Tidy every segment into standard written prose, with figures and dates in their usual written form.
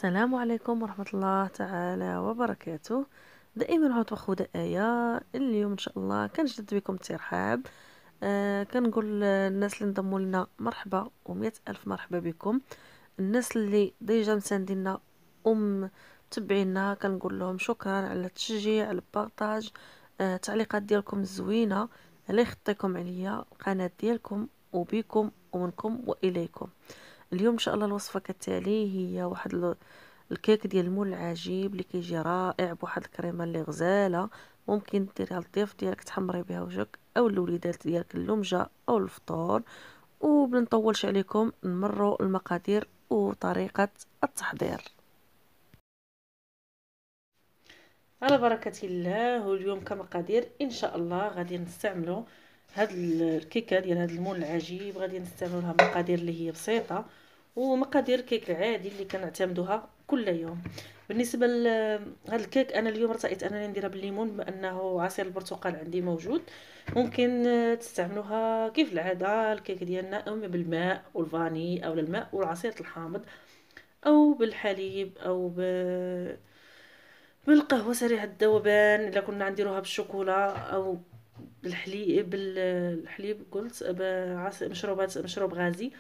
السلام عليكم ورحمة الله تعالى وبركاته. دائما عود واخوة آية. اليوم إن شاء الله كنجدد بكم الترحاب. كنقول الناس اللي انضموا لنا مرحبا ومئة ألف مرحبا بكم. الناس اللي ديجا مساندينا ومتبعينا كنقول لهم شكرا على التشجيع، على البارطاج. التعليقات ديالكم الزوينة الله يخطيكم عليا القناة ديالكم وبكم ومنكم وإليكم. اليوم ان شاء الله الوصفه كالتالي، هي واحد الكيك ديال المول العجيب اللي كيجي رائع بواحد الكريمه اللي غزاله. ممكن ديريها للضيف ديالك تحمري بها وجهك او الوليدات ديالك اللمجه او الفطور. وبنطولش عليكم نمروا المقادير وطريقه التحضير على بركه الله. واليوم كمقادير ان شاء الله غادي نستعملوا هاد الكيكه ديال هاد المول العجيب. غادي نستعملوا لها مقادير اللي هي بسيطه ومقادير الكيك العادي اللي كنعتمدوها كل يوم. بالنسبه لهذا الكيك انا اليوم رتأيت انني نديرها بالليمون بما انه عصير البرتقال عندي موجود. ممكن تستعملوها كيف العاده الكيك ديالنا، اما بالماء والفاني او الماء والعصير الحامض او بالحليب او بالقهوه سريعه الذوبان. الا كنا نديروها بالشوكولا او بالحليب قلت مشروب غازي.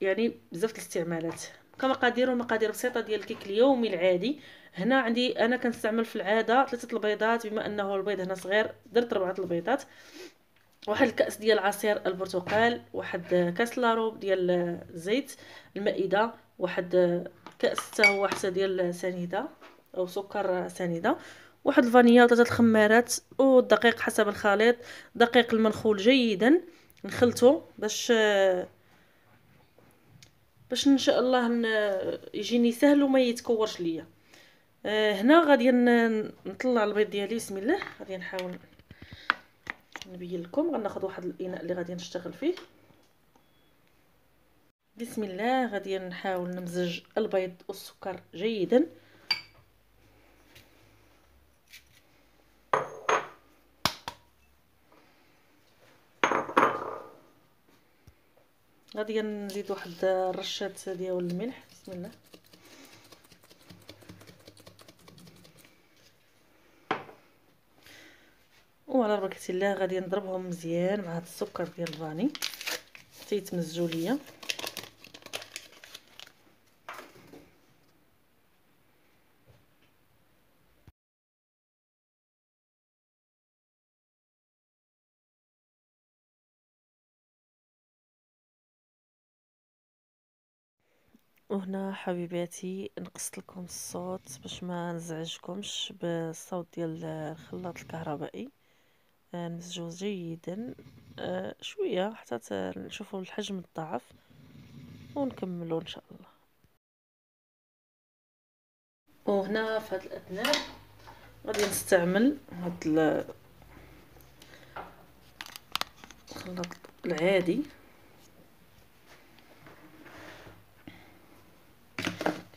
يعني بزاف الاستعمالات. كمقادير ومقادير بسيطه ديال الكيك اليومي العادي. هنا عندي انا كنستعمل في العاده 3 البيضات، بما انه البيض هنا صغير درت 4 البيضات. واحد الكاس ديال عصير البرتقال، واحد كاس لاروب ديال الزيت المائده، واحد كاس حتى هو حتى ديال سنيده او سكر سنيده، واحد الفانيلا و3 الخمارات والدقيق حسب الخليط. دقيق المنخول جيدا نخلطه باش ان شاء الله يجيني سهل وما يتكورش ليا. هنا غادي نطلع البيض ديالي. بسم الله. غادي نحاول نبين لكم. غناخذ واحد الاناء اللي غادي نشتغل فيه. بسم الله. غادي نحاول نمزج البيض والسكر جيدا. غادي نزيد واحد الرشه ديال الملح. بسم الله. وعلى بركه الله غادي نضربهم مزيان مع هذا السكر ديال الفاني حتى يتمزجوا ليا. وهنا حبيباتي نقصت لكم الصوت باش ما نزعجكمش بالصوت ديال الخلاط الكهربائي. نمزجوه جيدا شويه حتى نشوفوا الحجم الضعف ونكملوا ان شاء الله. وهنا في هذه الاثناء غادي نستعمل هذا الخلاط العادي.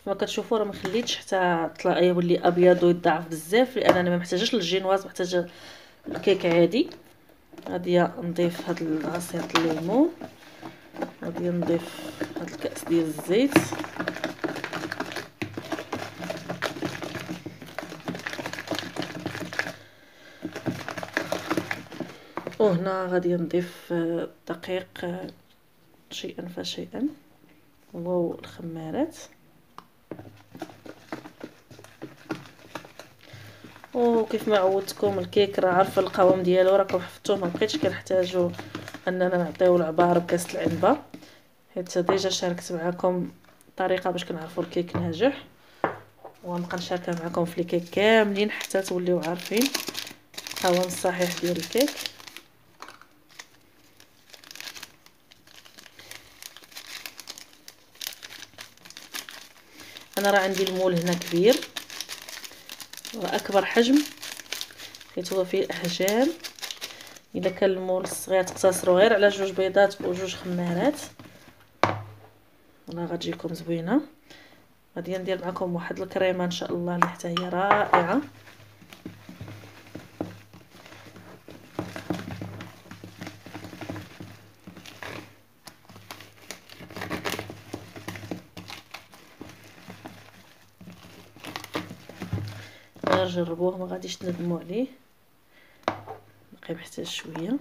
كما كتشوفوا راه ما خليتش حتى طلع يولي ابيض ويضعف بزاف، لان انا ما محتاجاش الجينواز، محتاجه الكيك عادي. غادي نضيف هذا العصير الليمون، غادي نضيف هذا الكاس ديال الزيت، وهنا غادي نضيف الدقيق شيئا فشيئا والخمارات. وكيف ما عودتكم الكيك راه عارفه القوام ديالو، راكم حفظتوه، ما بقيتش كنحتاجو اننا نعطيو العبار بكاس العنبه، حيت ديجا شاركت معكم طريقه باش كنعرفوا الكيك ناجح، ونبقى نشاركها معكم في الكيك كاملين حتى توليو عارفين القوام الصحيح ديال الكيك. انا راه عندي المول هنا كبير واكبر حجم، حيت هو فيه احجام. اذا كان المول صغير تقتصروا غير على 2 بيضات و2 خمارات راه غتجيكم زوينه. غادي ندير معكم واحد الكريمه ان شاء الله اللي حتى هي رائعه. غير جربوه ما غاديش تندموا عليه. باقي محتاج شويه.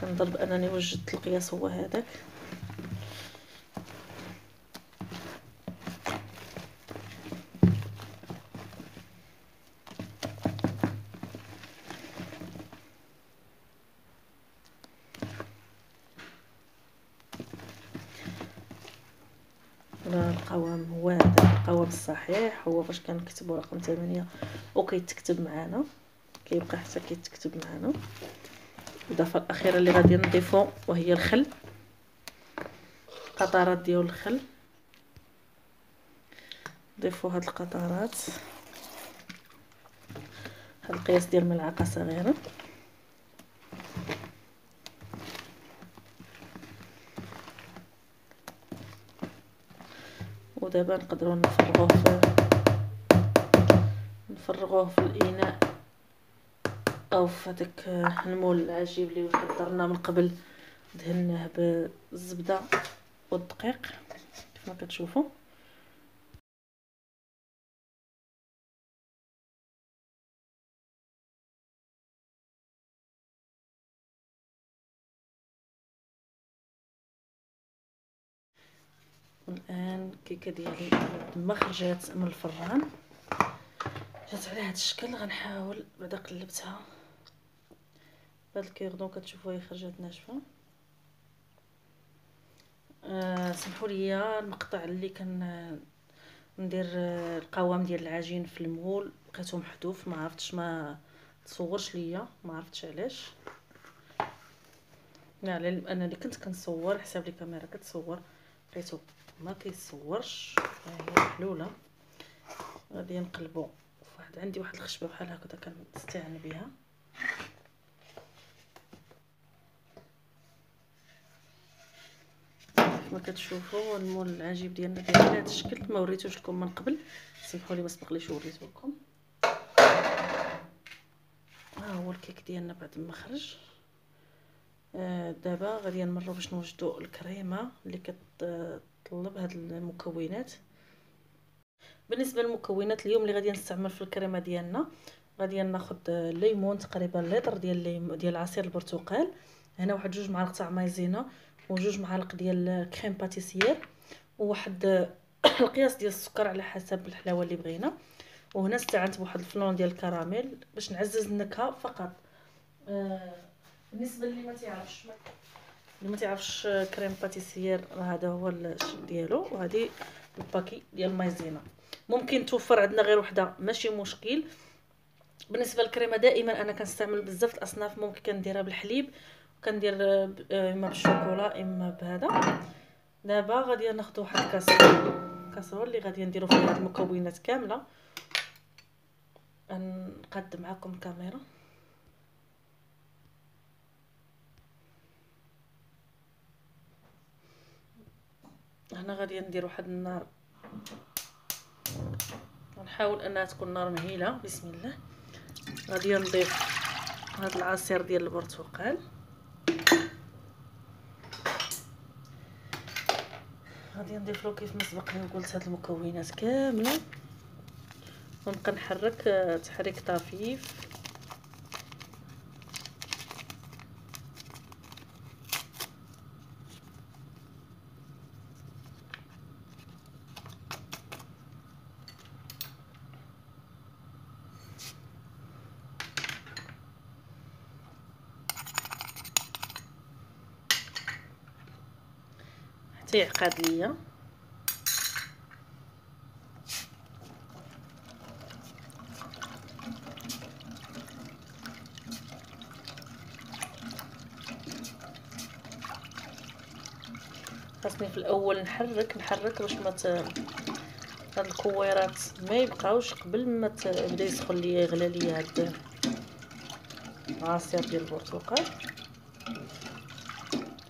كنظن انني وجدت القياس هو هذاك. القوام هو هذا القوام الصحيح، هو فاش كنكتبوا رقم 8 وكيتكتب معنا، كيبقى حتى كيتكتب معنا. الاضافه الاخيره اللي غادي نضيفو وهي الخل، قطرات ديال الخل. نضيفو هاد القطرات، هاد القياس ديال ملعقه صغيره. ودابا نقدروا نفرغوه في الاناء او في هذاك المول العجيب اللي حضرنا من قبل، دهناه بالزبده والدقيق كيف ما كتشوفوا. والان الكيكه ديالي ما خرجات من الفران، جات على هذا الشكل. غنحاول بعدا قلبتها بهاد الكيردون كتشوفوا هي خرجات ناشفه. سمحوا لي المقطع اللي ندير القوام ديال العجين في المول لقيته محذوف، ما عرفتش، ما تصورش ليا، ما عرفتش علاش. على انا اللي كنت كنصور حساب لي كاميرا كتصور، لقيته ما كيصورش. هي محلوله. غادي نقلبوا عندي واحد الخشبه بحال هكذا كنستعن بها. كما كتشوفوا المول العجيب ديالنا داير على هذا الشكل. ما وريتوش لكم من قبل، سمحوا لي ما سبقليش وريته لكم. ها هو الكيك ديالنا بعد ما خرج. دابا غادي نمروا باش نوجدوا الكريمه اللي كتطلب هاد المكونات. بالنسبه للمكونات اليوم اللي غادي نستعمل في الكريمه ديالنا، غادي ناخذ الليمون تقريبا لتر ديال عصير البرتقال، هنا واحد 2 معالق تاع مايزينا و2 معالق ديال كريم باتيسير، وواحد القياس ديال السكر على حسب الحلاوه اللي بغينا. وهنا استعنت بواحد الفلون ديال الكراميل باش نعزز النكهه فقط. بالنسبه اللي ما تعرفش كريم باتيسير، هذا هو الشكل ديالو. وهذه الباكي ديال مايزينا، ممكن توفر عندنا غير وحده ماشي مشكل. بالنسبه للكريمه دائما انا كنستعمل بزاف الاصناف، ممكن كنديرها بالحليب، وكندير اما بالشوكولا اما بهذا. دابا غادي ناخذ واحد كاسرول اللي غادي نديرو فيها هاد المكونات كامله. نقدم معكم الكاميرا. هنا غادي ندير واحد النار، نحاول انها تكون نار مهيله. بسم الله. غادي نضيف هذا العصير ديال البرتقال، غادي نضيف له كيف ما سبق لي وقلت هاد المكونات كامله، ونبقى نحرك تحريك طفيف. حتى يعقد ليا. خاصني في الاول نحرك باش ما هاد الكويرات ما يبقاوش قبل ما بدا يسخن ليا، يغلى ليا هاد العصير ديال البرتقال.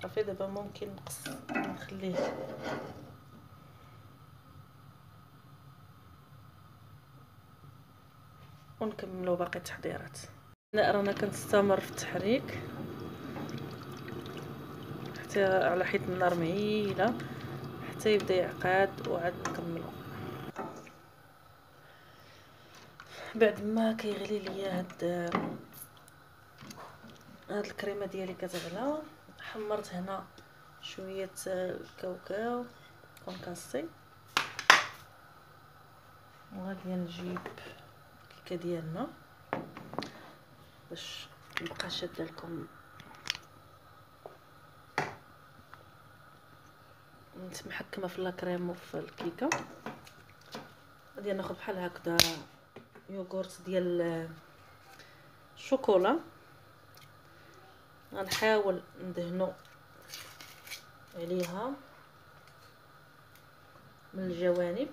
صافي دابا ممكن نخليه ونكملوا باقي التحضيرات. رانا كنستمر في التحريك حتى على حيت النار مهيله حتى يبدا يعقد وعاد نكملو. بعد ما كيغلي ليا هاد الكريمه ديالي كتغلى، حمرت هنا شويه الكاوكاو كونكاستي، وغادي نجيب الكيكه ديالنا باش نبقى شاده لكم متمحكمه في لاكريم وفي الكيكه. غادي ناخذ بحال هكذا يوغورت ديال الشوكولا، غنحاول ندهنو عليها من الجوانب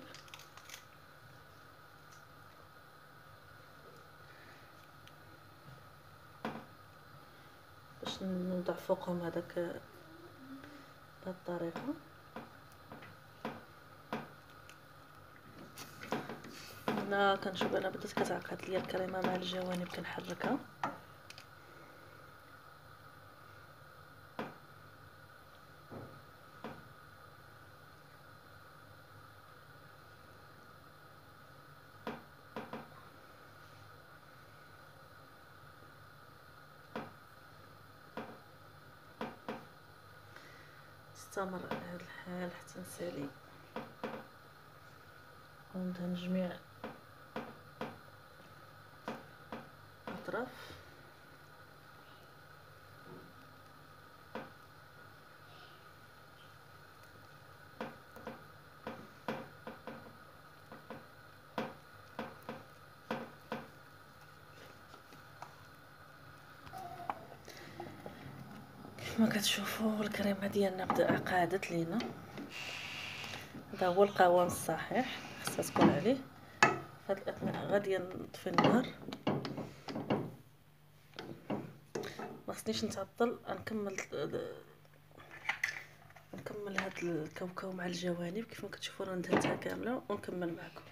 باش نوضع فوقهم هذاك بهذه الطريقه. هنا كنشوف انا بدات كتعقد ليا الكريمه مع الجوانب، كنحركها استمر على هذا الحال حتى نسالي وندهن جميع الاطراف. كما كتشوفوا الكريمه ديالنا بدات عقدت لينا، هذا هو القوام الصحيح خاصها تكون عليه. هاد الاثناء غادي نطفي النار، ما خصنيش نتعطل، نكمل هاد الكاوكاو مع الجوانب كيف ما كتشوفوا راه دهنتها كامله ونكمل معكم.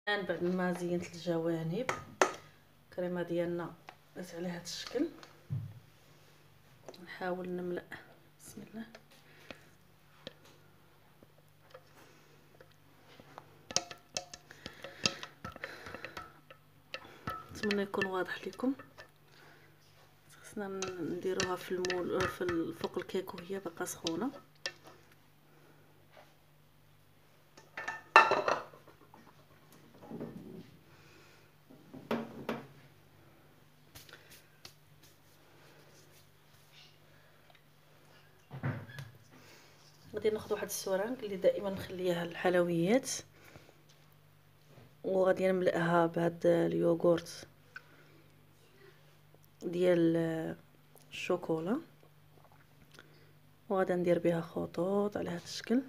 الان بعد ما زينت الجوانب الكريمه ديالنا بقات على هذا الشكل، نحاول نملأ. بسم الله. نتمنى يكون واضح لكم. خصنا نديروها في المول في فوق الكيك وهي باقا سخونه. غادي ناخذ واحد السورانك اللي دائما نخليها الحلويات، وغادي نملأها بهاد اليوغورت ديال الشوكولا، وغادي ندير بها خطوط على هذا الشكل.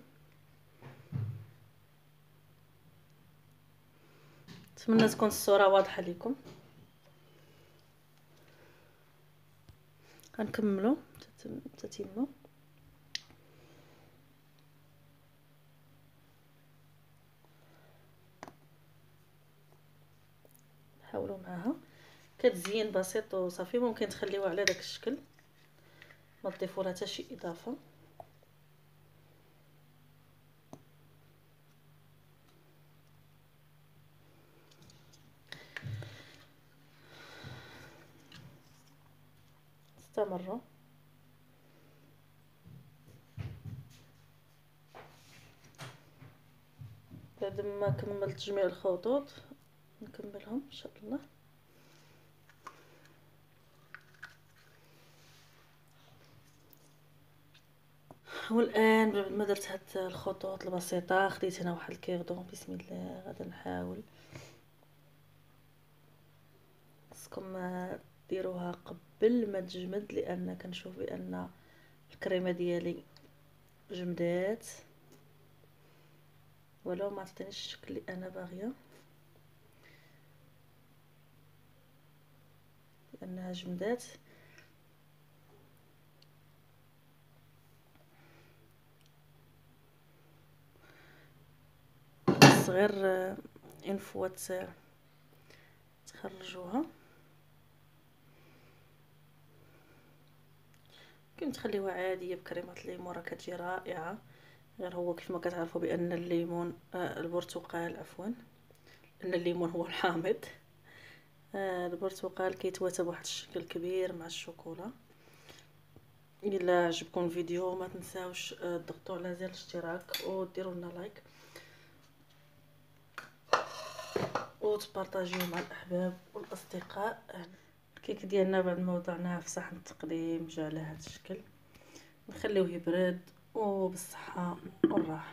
نتمنى تكون الصوره واضحه لكم. غنكملوا تتموا. حاولوا معها، كتزين بسيط وصافي. ممكن تخليوها على داك الشكل، ما تضيفوا لها حتى شي اضافه. استمروا. بعد ما كملت جميع الخطوط نكملهم ان شاء الله. والان بعد ما درت هاد الخطوط البسيطه خديت هنا واحد الكيردون. بسم الله. غادي نحاول، خصكم ديروها قبل ما تجمد، لان كنشوف بان الكريمه ديالي جمدات ولو ما عطينيش الشكل اللي انا باغيه، لانها جمدات. بس غير انفوات تخرجوها. ممكن تخليوها عاديه بكريمه الليمون، راه كتجي رائعه. غير هو كيف ما كتعرفوا بان الليمون البرتقال عفوا، ان الليمون هو الحامض. البرتقال كيتواتى بواحد الشكل كبير مع الشوكولا. الا عجبكم الفيديو ما تنساوش تضغطوا على زر الاشتراك وديروا لنا لايك وتبارطاجيوه مع الاحباب والاصدقاء. الكيك ديالنا بعد ما وضعناه في صحن التقديم جا على هذا الشكل. نخليوه يبرد وبالصحه والراحه.